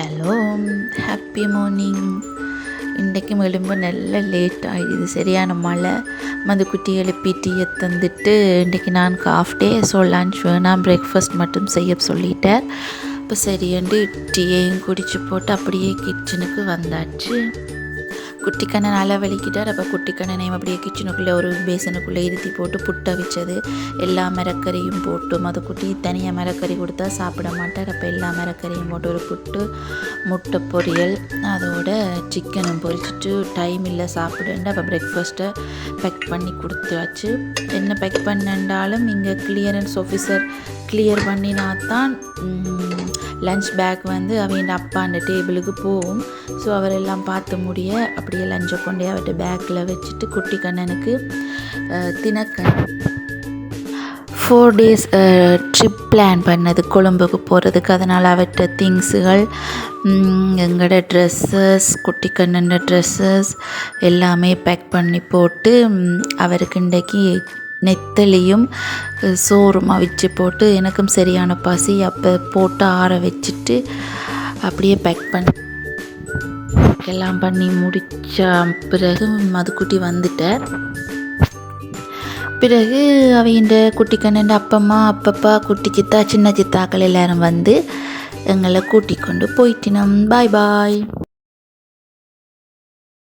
Hello, happy morning. இன்றைக்கும் எழும்ப நல்ல லேட் ஆகிடுது, சரியான மழை. மதுக்குட்டி எழுப்பி டீயை தந்துட்டு இன்றைக்கி நான் ஹாஃப் டே, ஸோ லன்ச் வேணாம், பிரேக்ஃபாஸ்ட் மட்டும் செய்ய சொல்லிட்டேன். இப்போ சரியண்டு டீயையும் குடிச்சு போட்டு அப்படியே கிச்சனுக்கு வந்தாச்சு. குட்டிக்கண்ணை நல்லா வலிக்கிட்டார். அப்போ குட்டிக்கண்ணனையும் அப்படியே கிச்சனுக்குள்ளே ஒரு பேசனுக்குள்ளே இருத்தி போட்டு புட்டை வச்சது, எல்லா மரக்கறியும் போட்டு. மதுக்குட்டி தனியாக மரக்கறி கொடுத்தா சாப்பிட மாட்டார். அப்போ எல்லா மரக்கறியும் போட்டு ஒரு புட்டு, முட்டை பொரியல், அதோட சிக்கனும் பொரிச்சிட்டு டைம் இல்லை சாப்பிடுண்டு. அப்போ பிரேக்ஃபாஸ்ட்டை பேக் பண்ணி கொடுத்தாச்சு. என்ன பேக் பண்ணாலும் இங்கே கிளியரன்ஸ் ஆஃபீஸர் கிளியர் பண்ணினா தான் லன்ச் பேக் வந்து அவங்க அப்பா அந்த டேபிளுக்கு போகும். ஸோ அவரெல்லாம் பார்த்து முடிய அப்படியே லஞ்சை கொண்டே அவர்கிட்ட பேக்கில் வச்சுட்டு குட்டி கண்ணனுக்கு தினக்கண் 4 days ட்ரிப் பிளான் பண்ணது கொழும்புக்கு போகிறதுக்கு. அதனால் அவர்கிட்ட திங்ஸுகள், எங்களோட ட்ரெஸ்ஸஸ், குட்டி கண்ணன் ட்ரெஸ்ஸஸ் எல்லாமே பேக் பண்ணி போட்டு அவருக்கு இன்றைக்கி நெத்தலியும் சோறுமா வச்சு போட்டு, எனக்கும் சரியான பசி. அப்போ போட்டு ஆற வச்சுட்டு அப்படியே பேக் பண்ணி எல்லாம் பண்ணி முடித்த பிறகு மதுக்குட்டி வந்துட்டார். பிறகு அவங்க குட்டி கண்ணன் அப்பம்மா, அப்பப்பா, குட்டி சித்தா, சின்ன சித்தாக்கள் எல்லோரும் வந்து எங்களை கூட்டிக் கொண்டு போயிட்டினோம். பாய் பாய்.